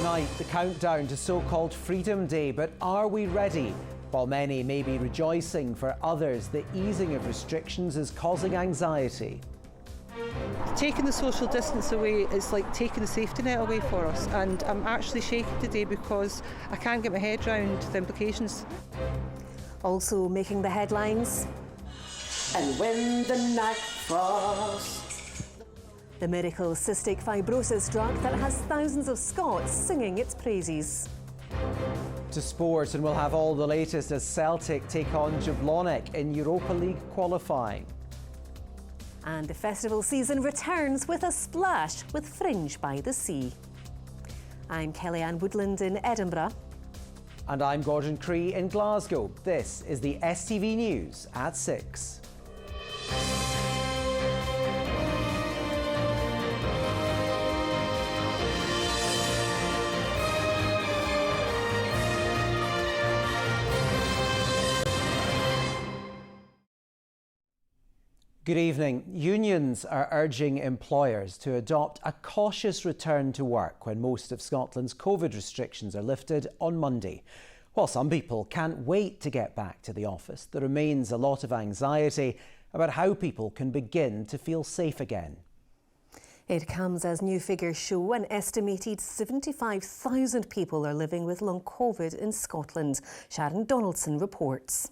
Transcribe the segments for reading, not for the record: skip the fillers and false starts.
Tonight, the countdown to so-called Freedom Day, but are we ready? While many may be rejoicing, for others, the easing of restrictions is causing anxiety. Taking the social distance away is like taking the safety net away for us, and I'm actually shaking today because I can't get my head around the implications. Also making the headlines. And when the night frost. The miracle cystic fibrosis drug that has thousands of Scots singing its praises. To sport, and we'll have all the latest as Celtic take on Jablonec in Europa League qualifying. And the festival season returns with a splash with Fringe by the Sea. I'm Kellyanne Woodland in Edinburgh. And I'm Gordon Chree in Glasgow. This is the STV News at 6. Good evening. Unions are urging employers to adopt a cautious return to work when most of Scotland's COVID restrictions are lifted on Monday. While some people can't wait to get back to the office, there remains a lot of anxiety about how people can begin to feel safe again. It comes as new figures show an estimated 75,000 people are living with long COVID in Scotland. Sharon Donaldson reports.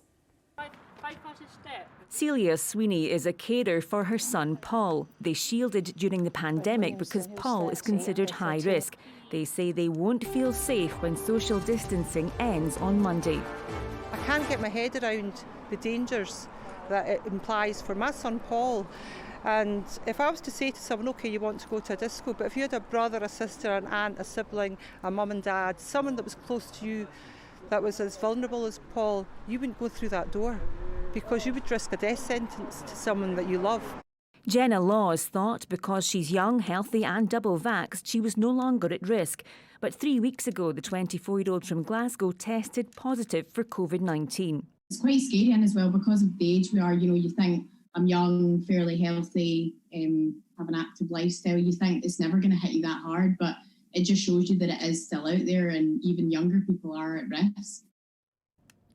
Celia Sweeney is a carer for her son Paul. They shielded during the pandemic because Paul is considered high risk. They say they won't feel safe when social distancing ends on Monday. I can't get my head around the dangers that it implies for my son Paul. And if I was to say to someone, OK, you want to go to a disco, but if you had a brother, a sister, an aunt, a sibling, a mum and dad, someone that was close to you that was as vulnerable as Paul, you wouldn't go through that door, because you would risk a death sentence to someone that you love. Jenna Laws thought because she's young, healthy and double vaxxed, she was no longer at risk. But 3 weeks ago, the 24-year-old from Glasgow tested positive for COVID-19. It's quite scary, and as well, because of the age we are, you think, I'm young, fairly healthy, have an active lifestyle, you think it's never going to hit you that hard, but it just shows you that it is still out there, and even younger people are at risk.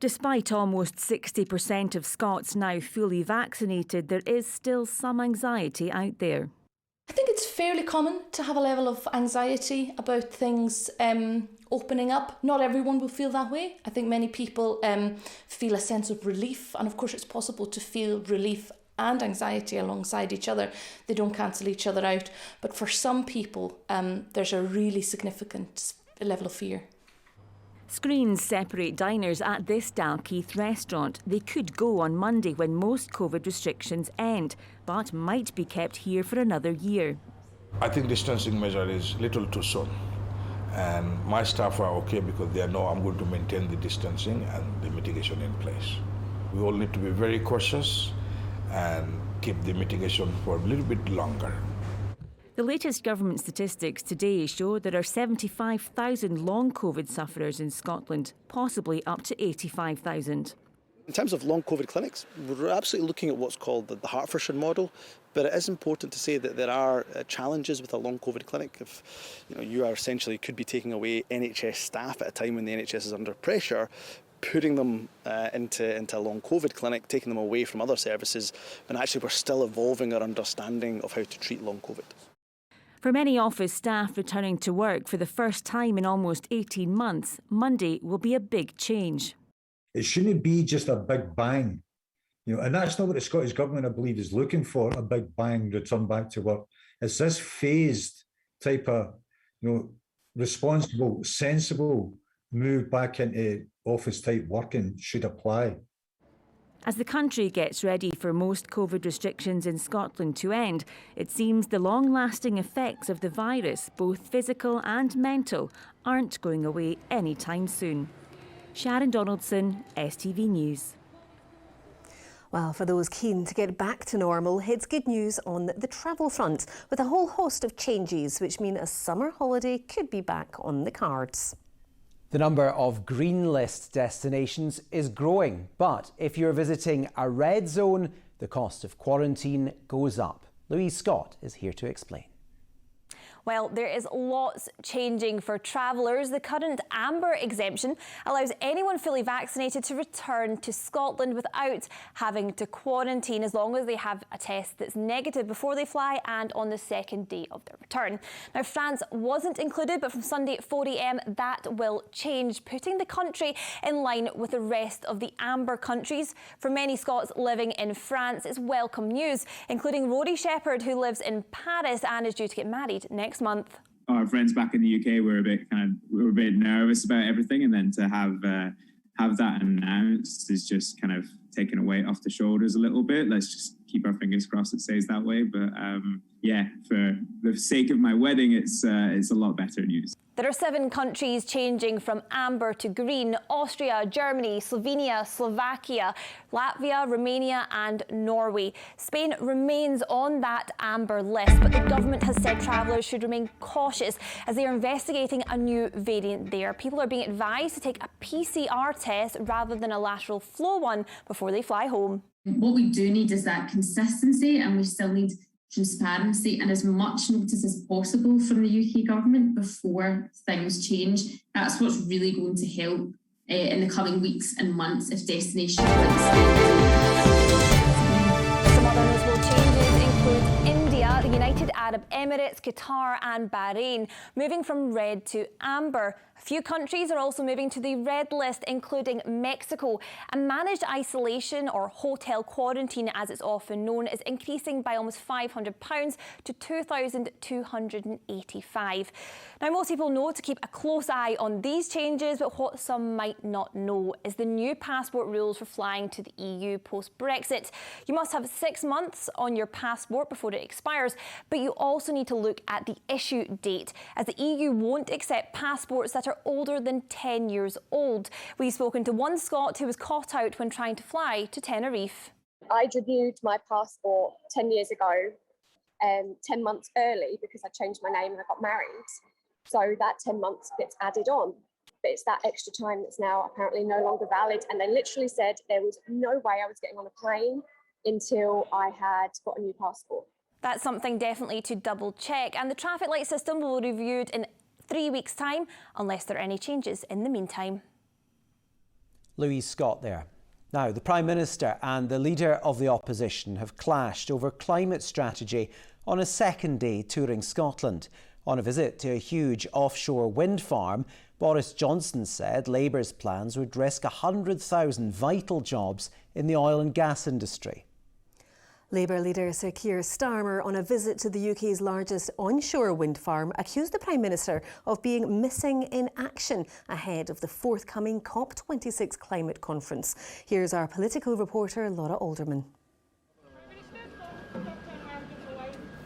Despite almost 60% of Scots now fully vaccinated, there is still some anxiety out there. I think it's fairly common to have a level of anxiety about things opening up. Not everyone will feel that way. I think many people feel a sense of relief, and of course it's possible to feel relief and anxiety alongside each other. They don't cancel each other out. But for some people, there's a really significant level of fear. Screens separate diners at this Dalkeith restaurant. They could go on Monday when most COVID restrictions end, but might be kept here for another year. I think distancing measure is little too soon. And my staff are okay because they know I'm going to maintain the distancing and the mitigation in place. We all need to be very cautious and keep the mitigation for a little bit longer. The latest government statistics today show there are 75,000 long COVID sufferers in Scotland, possibly up to 85,000. In terms of long COVID clinics, we're absolutely looking at what's called the Hertfordshire model, but it is important to say that there are challenges with a long COVID clinic. If you are essentially could be taking away NHS staff at a time when the NHS is under pressure, putting them into a long COVID clinic, taking them away from other services, and actually we're still evolving our understanding of how to treat long COVID. For many office staff returning to work for the first time in almost 18 months, Monday will be a big change. It shouldn't be just a big bang, and that's not what the Scottish Government, I believe, is looking for, a big bang return back to work. It's this phased type of, responsible, sensible move back into office-type working should apply. As the country gets ready for most COVID restrictions in Scotland to end, it seems the long-lasting effects of the virus, both physical and mental, aren't going away anytime soon. Sharon Donaldson, STV News. Well, for those keen to get back to normal, it's good news on the travel front, with a whole host of changes which mean a summer holiday could be back on the cards. The number of green list destinations is growing, but if you're visiting a red zone, the cost of quarantine goes up. Louise Scott is here to explain. Well, there is lots changing for travellers. The current amber exemption allows anyone fully vaccinated to return to Scotland without having to quarantine, as long as they have a test that's negative before they fly and on the second day of their return. Now, France wasn't included, but from Sunday at 4 a.m, that will change, putting the country in line with the rest of the amber countries. For many Scots living in France, it's welcome news, including Rory Shepherd, who lives in Paris and is due to get married next month. Our friends back in the UK were a bit nervous about everything, and then to have that announced is just kind of taking a weight off the shoulders a little bit. Let's just keep our fingers crossed it stays that way. But yeah, for the sake of my wedding, it's a lot better news. There are 7 countries changing from amber to green: Austria, Germany, Slovenia, Slovakia, Latvia, Romania and Norway. Spain remains on that amber list, but the government has said travellers should remain cautious as they are investigating a new variant there. People are being advised to take a PCR test rather than a lateral flow one before they fly home. What we do need is that consistency, and we still need transparency and as much notice as possible from the UK government before things change. That's what's really going to help in the coming weeks and months if destinations Some other notable changes include India, the United Arab Emirates, Qatar and Bahrain moving from red to amber. A few countries are also moving to the red list, including Mexico. And managed isolation, or hotel quarantine as it's often known, is increasing by almost £500 to £2,285. Now, most people know to keep a close eye on these changes, but what some might not know is the new passport rules for flying to the EU post-Brexit. You must have 6 months on your passport before it expires, but you also need to look at the issue date, as the EU won't accept passports that are older than 10 years old. We've spoken to one Scot who was caught out when trying to fly to Tenerife. I renewed my passport 10 years ago, 10 months early, because I changed my name and I got married. So that 10 months gets added on. But it's that extra time that's now apparently no longer valid. And they literally said there was no way I was getting on a plane until I had got a new passport. That's something definitely to double check. And the traffic light system will be reviewed in 3 weeks' time, unless there are any changes in the meantime. Louise Scott there. Now, the Prime Minister and the Leader of the Opposition have clashed over climate strategy on a second day touring Scotland. On a visit to a huge offshore wind farm, Boris Johnson said Labour's plans would risk 100,000 vital jobs in the oil and gas industry. Labour leader Sir Keir Starmer, on a visit to the UK's largest onshore wind farm, accused the Prime Minister of being missing in action ahead of the forthcoming COP26 climate conference. Here's our political reporter Laura Alderman.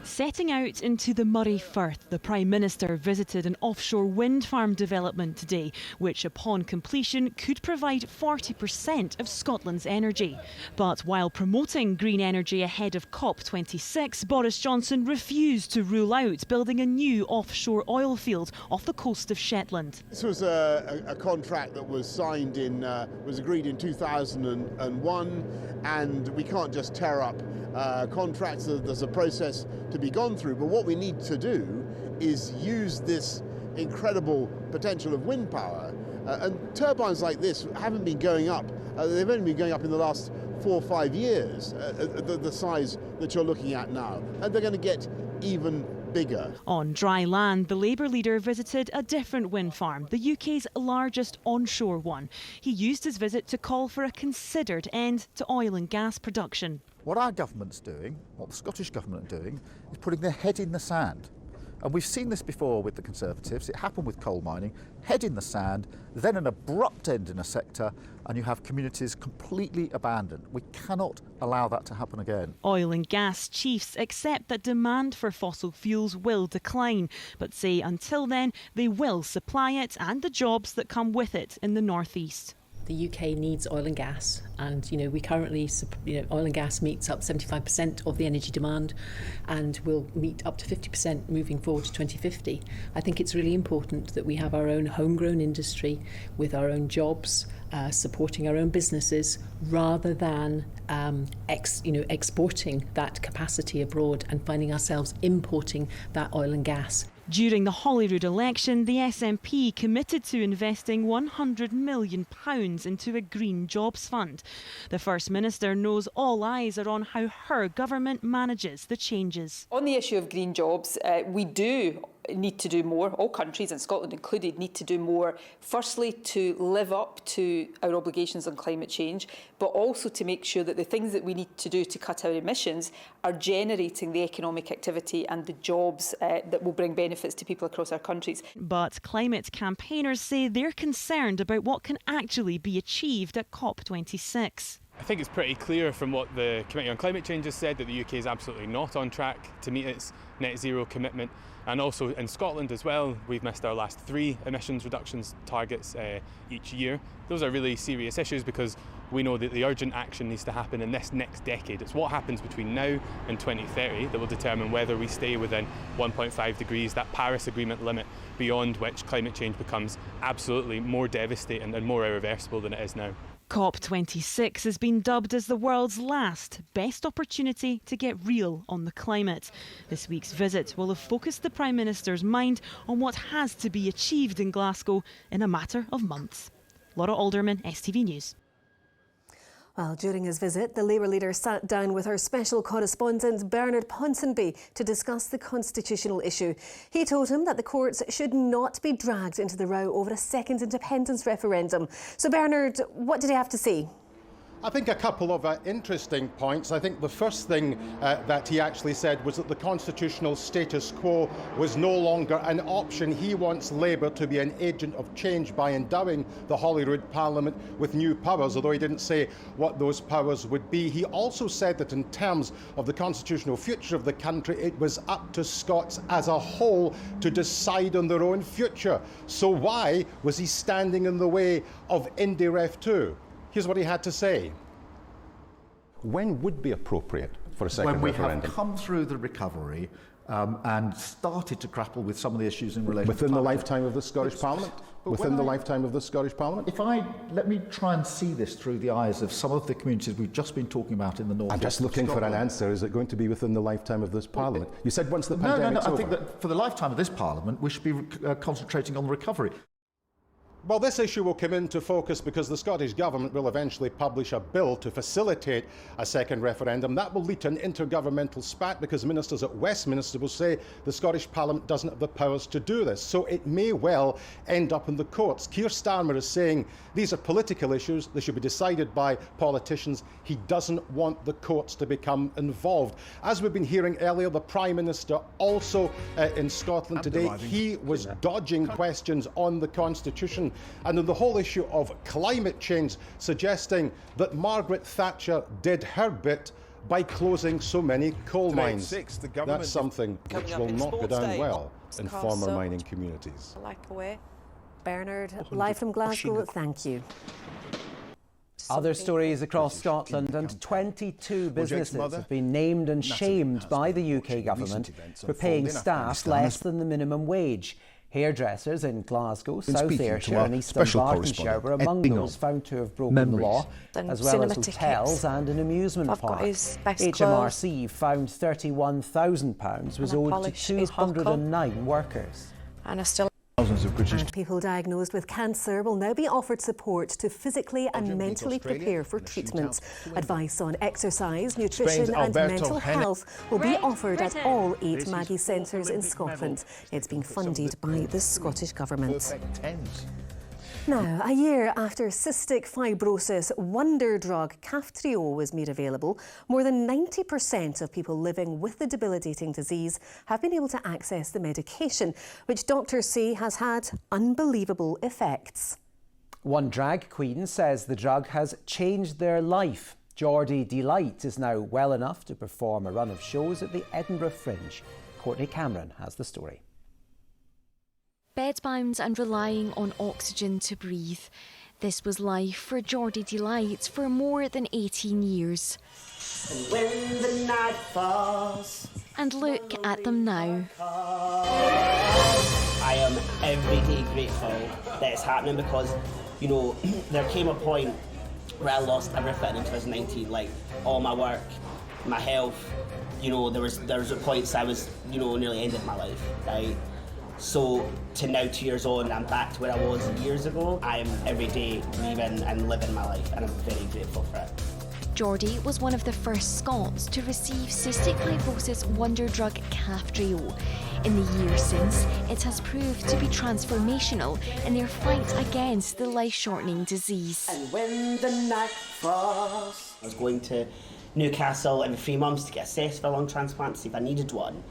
Setting out into the Moray Firth, the Prime Minister visited an offshore wind farm development today, which upon completion could provide 40% of Scotland's energy. But while promoting green energy ahead of COP26, Boris Johnson refused to rule out building a new offshore oil field off the coast of Shetland. This was a contract that was signed was agreed in 2001, and we can't just tear up contracts. There's a process to be gone through, but what we need to do is use this incredible potential of wind power, and turbines like this haven't been going up. They've only been going up in the last 4 or 5 years, the size that you're looking at now, and they're going to get even bigger. On dry land, the Labour leader visited a different wind farm, the UK's largest onshore one. He used his visit to call for a considered end to oil and gas production. What our government's doing, what the Scottish government are doing, is putting their head in the sand. And we've seen this before with the Conservatives. It happened with coal mining, head in the sand, then an abrupt end in a sector, and you have communities completely abandoned. We cannot allow that to happen again. Oil and gas chiefs accept that demand for fossil fuels will decline, but say until then they will supply it and the jobs that come with it in the North East. The UK needs oil and gas, and we currently, oil and gas meets up 75% of the energy demand and will meet up to 50% moving forward to 2050. I think it's really important that we have our own homegrown industry with our own jobs, supporting our own businesses, rather than exporting that capacity abroad and finding ourselves importing that oil and gas. During the Holyrood election, the SNP committed to investing £100 million into a green jobs fund. The First Minister knows all eyes are on how her government manages the changes. On the issue of green jobs, we do need to do more. All countries, and Scotland included, need to do more. Firstly, to live up to our obligations on climate change, but also to make sure that the things that we need to do to cut our emissions are generating the economic activity and the jobs that will bring benefits to people across our countries. But climate campaigners say they're concerned about what can actually be achieved at COP26. I think it's pretty clear from what the Committee on Climate Change has said that the UK is absolutely not on track to meet its net zero commitment. And also in Scotland as well, we've missed our last 3 emissions reductions targets each year. Those are really serious issues because we know that the urgent action needs to happen in this next decade. It's what happens between now and 2030 that will determine whether we stay within 1.5 degrees, that Paris Agreement limit, beyond which climate change becomes absolutely more devastating and more irreversible than it is now. COP26 has been dubbed as the world's last best opportunity to get real on the climate. This week's visit will have focused the Prime Minister's mind on what has to be achieved in Glasgow in a matter of months. Laura Alderman, STV News. Well, during his visit, the Labour leader sat down with our special correspondent Bernard Ponsonby to discuss the constitutional issue. He told him that the courts should not be dragged into the row over a second independence referendum. So, Bernard, what did he have to say? I think a couple of interesting points. I think the first thing that he actually said was that the constitutional status quo was no longer an option. He wants Labour to be an agent of change by endowing the Holyrood Parliament with new powers, although he didn't say what those powers would be. He also said that in terms of the constitutional future of the country, it was up to Scots as a whole to decide on their own future. So why was he standing in the way of Indy Ref 2? Here's what he had to say. When would be appropriate for a second referendum? When we have come through the recovery and started to grapple with some of the issues in relation within to the lifetime of the Scottish Parliament? Within the lifetime of the Scottish Parliament? Let me try and see this through the eyes of some of the communities we've just been talking about in the north. I'm just looking for an answer. Is it going to be within the lifetime of this Parliament? You said once the pandemic's over. I think that for the lifetime of this Parliament, we should be concentrating on the recovery. Well, this issue will come into focus because the Scottish Government will eventually publish a bill to facilitate a second referendum. That will lead to an intergovernmental spat because ministers at Westminster will say the Scottish Parliament doesn't have the powers to do this. So it may well end up in the courts. Keir Starmer is saying these are political issues. They should be decided by politicians. He doesn't want the courts to become involved. As we've been hearing earlier, the Prime Minister also in Scotland today, he was dodging questions on the Constitution and on the whole issue of climate change, suggesting that Margaret Thatcher did her bit by closing so many coal mines. That's something which will not go down well in former mining communities. Bernard, live from Glasgow, thank you. Other stories across Scotland, and 22 businesses have been named and shamed by the UK government for paying staff less than the minimum wage. Hairdressers in Glasgow, South Ayrshire and East Dunbartonshire were among those found to have broken the law, as well as hotels and an amusement park. HMRC found £31,000 was owed to 209 workers. And people diagnosed with cancer will now be offered support to physically and mentally prepare for treatment. Advice on exercise, nutrition and mental health will be offered at all 8 Maggie centres in Scotland. It's being funded by the Scottish Government. Now, a year after cystic fibrosis wonder drug Kaftrio was made available, more than 90% of people living with the debilitating disease have been able to access the medication, which doctors say has had unbelievable effects. One drag queen says the drug has changed their life. Geordie Delight is now well enough to perform a run of shows at the Edinburgh Fringe. Courtney Cameron has the story. Bedbound and relying on oxygen to breathe. This was life for Geordie Delight for more than 18 years. And when the night falls, and look at them now. I am every day grateful that it's happening because, you know, there came a point where I lost everything in 2019, like all my work, my health. You know, there was a point I was, you know, nearly ended my life, right? So to now 2 years on, I'm back to where I was years ago. I am every day breathing and living my life, and I'm very grateful for it. Geordie was one of the first Scots to receive cystic fibrosis wonder drug Caftrio. In the years since, it has proved to be transformational in their fight against the life-shortening disease. And when the night falls, I was going to Newcastle every 3 months to get assessed for a lung transplant to see if I needed one.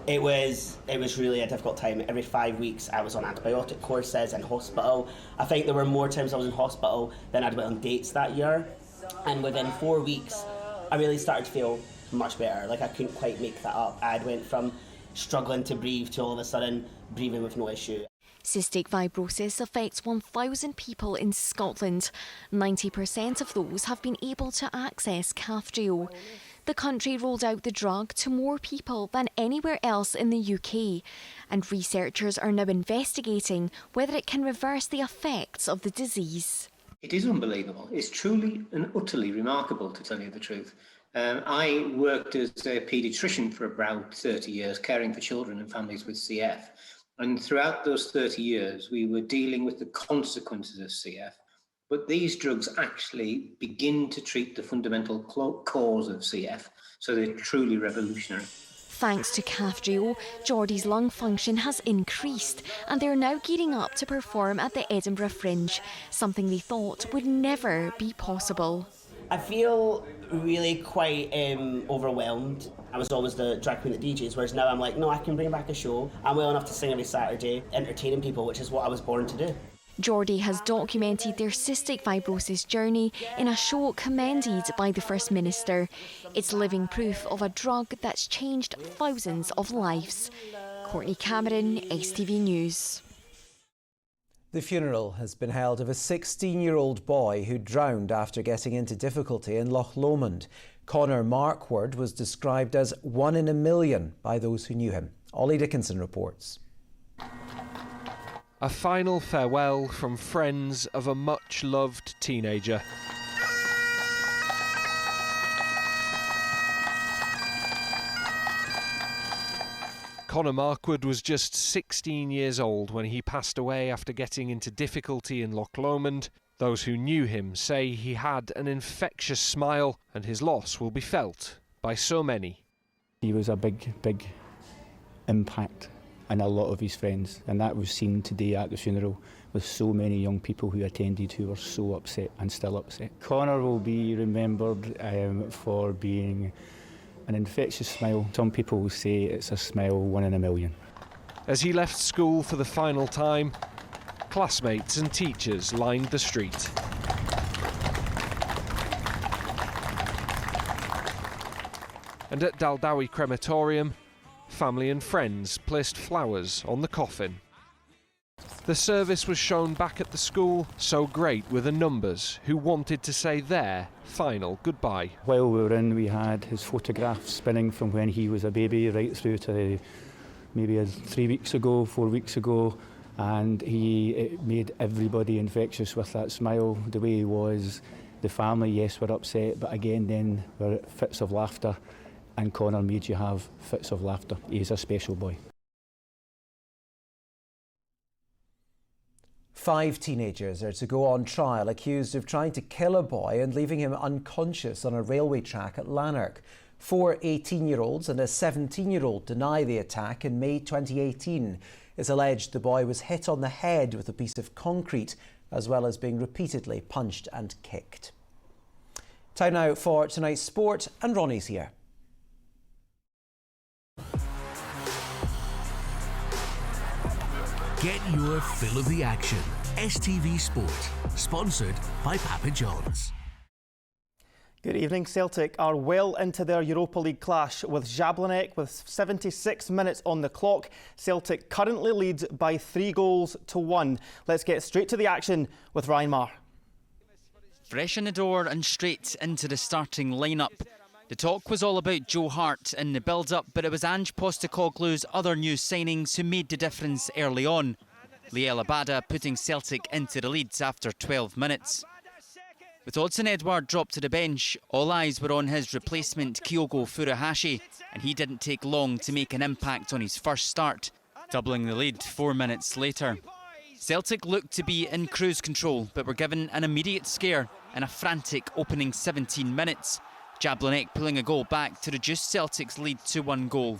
It was really a difficult time. Every 5 weeks I was on antibiotic courses in hospital. I think there were more times I was in hospital than I'd went on dates that year. And within 4 weeks, I really started to feel much better. Like I couldn't quite make that up. I went from struggling to breathe to all of a sudden breathing with no issue. Cystic fibrosis affects 1,000 people in Scotland. 90% of those have been able to access Caftrio. The country rolled out the drug to more people than anywhere else in the UK, and researchers are now investigating whether it can reverse the effects of the disease. It is unbelievable. It's truly and utterly remarkable, to tell you the truth. I worked as a paediatrician for about 30 years, caring for children and families with CF. And throughout those 30 years, we were dealing with the consequences of CF. But these drugs actually begin to treat the fundamental cause of CF, so they're truly revolutionary. Thanks to Caftrio, Geordie's lung function has increased and they're now gearing up to perform at the Edinburgh Fringe, something they thought would never be possible. I feel really quite overwhelmed. I was always the drag queen at DJs, whereas now I'm like, no, I can bring back a show. I'm well enough to sing every Saturday, entertaining people, which is what I was born to do. Geordie has documented their cystic fibrosis journey in a show commended by the First Minister. It's living proof of a drug that's changed thousands of lives. Courtney Cameron, STV News. The funeral has been held of a 16-year-old boy who drowned after getting into difficulty in Loch Lomond. Connor Markwood was described as 1 in a million by those who knew him. Ollie Dickinson reports. A final farewell from friends of a much-loved teenager. Connor Markwood was just 16 years old when he passed away after getting into difficulty in Loch Lomond. Those who knew him say he had an infectious smile, and his loss will be felt by so many. He was a big impact and a lot of his friends, and that was seen today at the funeral with so many young people who attended who were so upset and still upset. Connor will be remembered for being an infectious smile. Some people will say it's a smile 1 in a million. As he left school for the final time, classmates and teachers lined the street. And at Daldowie Crematorium, family and friends placed flowers on the coffin. The service was shown back at the school, so great were the numbers who wanted to say their final goodbye. While we were in, we had his photograph spinning from when he was a baby right through to maybe 3 weeks ago, 4 weeks ago, and it made everybody infectious with that smile, the way he was. The family, yes, were upset, but again then were fits of laughter. And Connor made you have fits of laughter. He's a special boy. 5 teenagers are to go on trial accused of trying to kill a boy and leaving him unconscious on a railway track at Lanark. 4 18-year-olds and a 17-year-old deny the attack in May 2018. It's alleged the boy was hit on the head with a piece of concrete, as well as being repeatedly punched and kicked. Time now for tonight's sport, and Ronnie's here. Get your fill of the action. STV Sport, sponsored by Papa John's. Good evening. Celtic are well into their Europa League clash with Jablonec with 76 minutes on the clock. Celtic currently lead by 3-1. Let's get straight to the action with Ryan Marr. Fresh in the door and straight into the starting lineup. The talk was all about Joe Hart in the build-up, but it was Ange Postecoglou's other new signings who made the difference early on. Liel Abada putting Celtic into the leads after 12 minutes. With Odsonne Edouard dropped to the bench, all eyes were on his replacement Kyogo Furuhashi, and he didn't take long to make an impact on his first start. doubling the lead 4 minutes later. Celtic looked to be in cruise control, but were given an immediate scare in a frantic opening 17 minutes. Jablonek pulling a goal back to reduce Celtic's lead to 1 goal.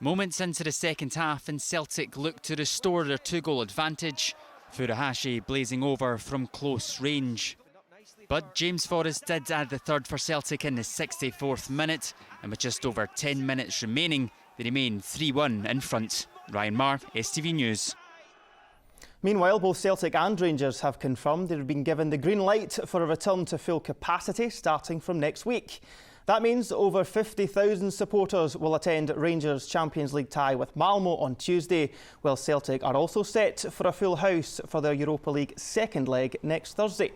Moments into the second half and Celtic looked to restore their 2-goal advantage. Furuhashi blazing over from close range. But James Forrest did add the third for Celtic in the 64th minute, and with just over 10 minutes remaining, they remain 3-1 in front. Ryan Marr, STV News. Meanwhile, both Celtic and Rangers have confirmed they've been given the green light for a return to full capacity starting from next week. That means over 50,000 supporters will attend Rangers' Champions League tie with Malmo on Tuesday, while Celtic are also set for a full house for their Europa League second leg next Thursday.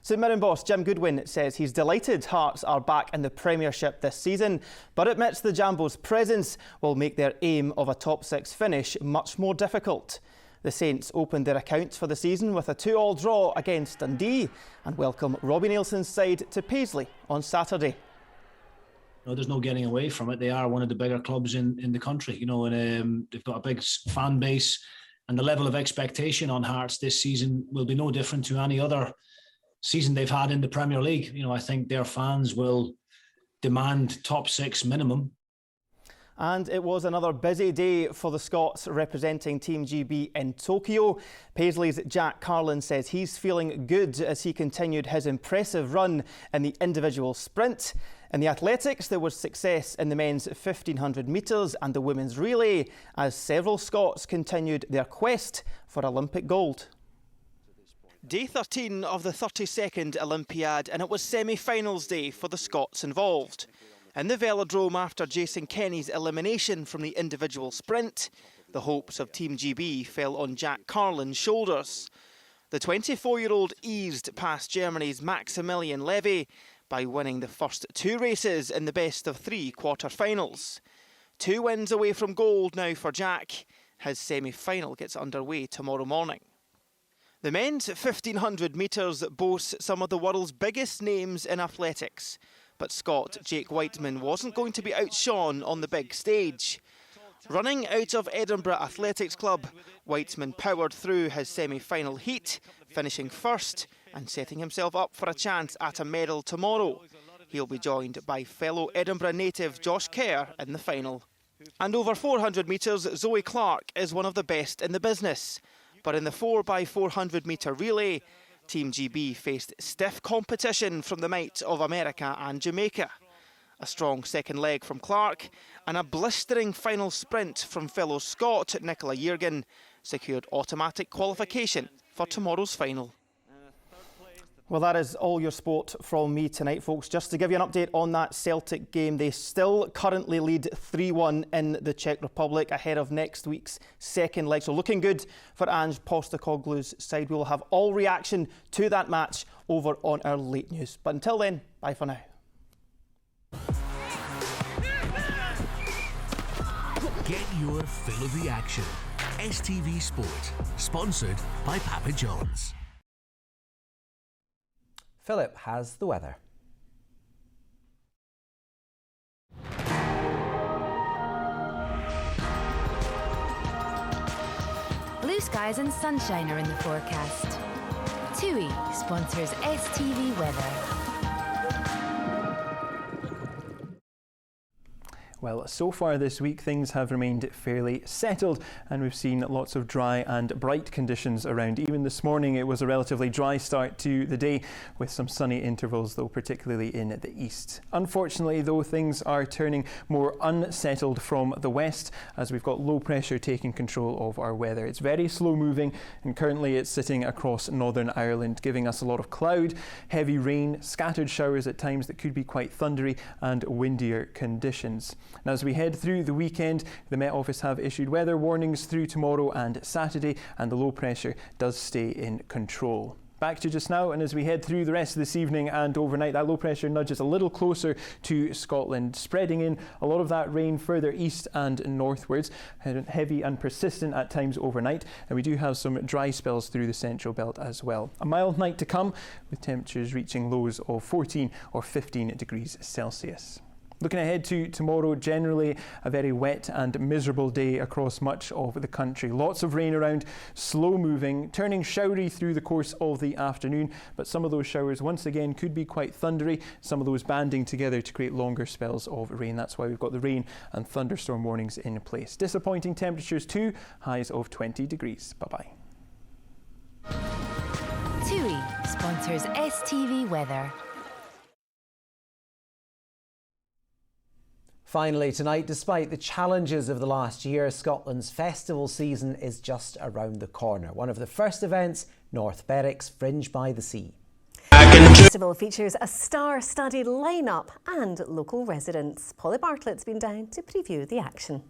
St Mirren boss Jim Goodwin says he's delighted Hearts are back in the Premiership this season, but admits the Jambos' presence will make their aim of a top 6 finish much more difficult. The Saints opened their accounts for the season with a 2-2 draw against Dundee and welcome Robbie Nielsen's side to Paisley on Saturday. There's no getting away from it. They are one of the bigger clubs in the country, and they've got a big fan base, and the level of expectation on Hearts this season will be no different to any other season they've had in the Premier League. I think their fans will demand top 6 minimum. And it was another busy day for the Scots representing Team GB in Tokyo. Paisley's Jack Carlin says he's feeling good as he continued his impressive run in the individual sprint. In the athletics, there was success in the men's 1500 metres and the women's relay as several Scots continued their quest for Olympic gold. Day 13 of the 32nd Olympiad, and it was semi-finals day for the Scots involved. In the velodrome after Jason Kenny's elimination from the individual sprint, the hopes of Team GB fell on Jack Carlin's shoulders. The 24-year-old eased past Germany's Maximilian Levy by winning the first 2 races in the best of 3 quarter-finals. 2 wins away from gold now for Jack. His semi-final gets underway tomorrow morning. The men's 1500 metres boasts some of the world's biggest names in athletics. But Scot Jake Whiteman wasn't going to be outshone on the big stage. Running out of Edinburgh Athletics Club, Whiteman powered through his semi-final heat, finishing first and setting himself up for a chance at a medal tomorrow. He'll be joined by fellow Edinburgh native Josh Kerr in the final. And over 400 metres, Zoe Clark is one of the best in the business. But in the 4x400 metre relay, Team GB faced stiff competition from the might of America and Jamaica. A strong second leg from Clark and a blistering final sprint from fellow Scot Nicola Yergin secured automatic qualification for tomorrow's final. Well, that is all your sport from me tonight, folks. Just to give you an update on that Celtic game, they still currently lead 3-1 in the Czech Republic ahead of next week's second leg. So looking good for Ange Postecoglou's side. We will have all reaction to that match over on our late news. But until then, bye for now. Get your fill of the action. STV Sport, sponsored by Papa John's. Philip has the weather. Blue skies and sunshine are in the forecast. TUI sponsors STV Weather. Well, so far this week things have remained fairly settled and we've seen lots of dry and bright conditions around. Even this morning it was a relatively dry start to the day with some sunny intervals, though particularly in the east. Unfortunately though, things are turning more unsettled from the west as we've got low pressure taking control of our weather. It's very slow moving and currently it's sitting across Northern Ireland, giving us a lot of cloud, heavy rain, scattered showers at times that could be quite thundery and windier conditions. Now, as we head through the weekend, the Met Office have issued weather warnings through tomorrow and Saturday, and the low pressure does stay in control. Back to just now, and as we head through the rest of this evening and overnight, that low pressure nudges a little closer to Scotland, spreading in a lot of that rain further east and northwards, heavy and persistent at times overnight, and we do have some dry spells through the central belt as well. A mild night to come, with temperatures reaching lows of 14 or 15 degrees Celsius. Looking ahead to tomorrow, generally a very wet and miserable day across much of the country. Lots of rain around, slow moving, turning showery through the course of the afternoon, but some of those showers once again could be quite thundery, some of those banding together to create longer spells of rain. That's why we've got the rain and thunderstorm warnings in place. Disappointing temperatures too, highs of 20 degrees. Bye-bye. TUI sponsors STV Weather. Finally tonight, despite the challenges of the last year, Scotland's festival season is just around the corner. One of the first events, North Berwick's Fringe by the Sea. The festival features a star-studded line-up and local residents. Polly Bartlett's been down to preview the action.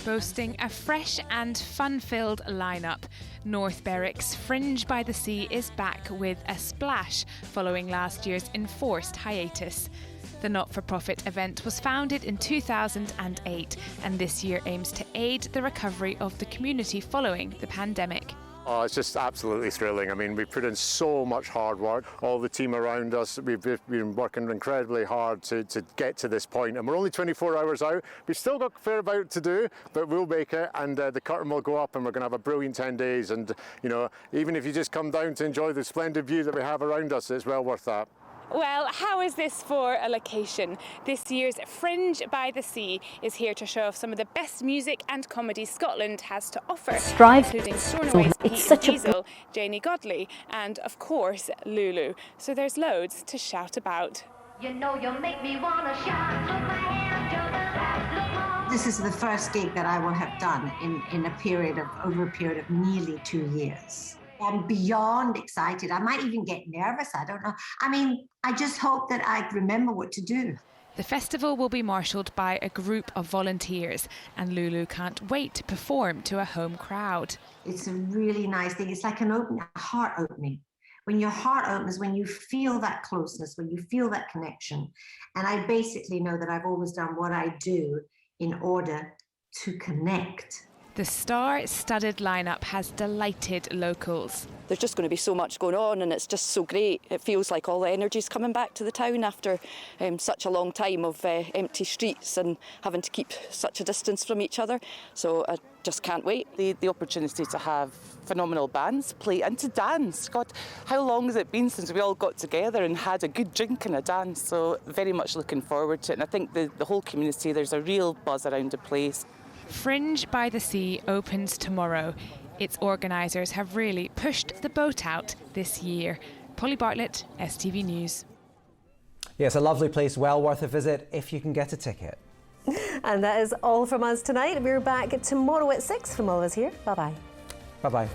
Boasting a fresh and fun-filled lineup, North Berwick's Fringe by the Sea is back with a splash following last year's enforced hiatus. The not-for-profit event was founded in 2008 and this year aims to aid the recovery of the community following the pandemic. Oh, it's just absolutely thrilling. I mean, we've put in so much hard work. All the team around us, we've been working incredibly hard to get to this point. And we're only 24 hours out. We've still got a fair amount to do, but we'll make it. And the curtain will go up and we're going to have a brilliant 10 days. And, you know, even if you just come down to enjoy the splendid view that we have around us, it's well worth that. Well, how is this for a location? This year's Fringe by the Sea is here to show off some of the best music and comedy Scotland has to offer, including Stornoway's Pete Diesel, Janie Godley, and of course Lulu. So there's loads to shout about. You know you make me wanna shout, put my hand to the left. This is the first gig that I will have done in over a period of nearly 2 years. I'm beyond excited. I might even get nervous. I don't know. I mean, I just hope that I remember what to do. The festival will be marshalled by a group of volunteers, and Lulu can't wait to perform to a home crowd. It's a really nice thing. It's like a heart opening. When your heart opens, when you feel that closeness, when you feel that connection. And I basically know that I've always done what I do in order to connect. The star-studded lineup has delighted locals. There's just going to be so much going on and it's just so great. It feels like all the energy's coming back to the town after such a long time of empty streets and having to keep such a distance from each other. So I just can't wait. The opportunity to have phenomenal bands play and to dance. God, how long has it been since we all got together and had a good drink and a dance? So very much looking forward to it. And I think the whole community, there's a real buzz around the place. Fringe by the Sea opens tomorrow. Its organisers have really pushed the boat out this year. Polly Bartlett, STV News. Yes, a lovely place, well worth a visit if you can get a ticket. And that is all from us tonight. We're back tomorrow at 6 from all of us here. Bye-bye. Bye-bye.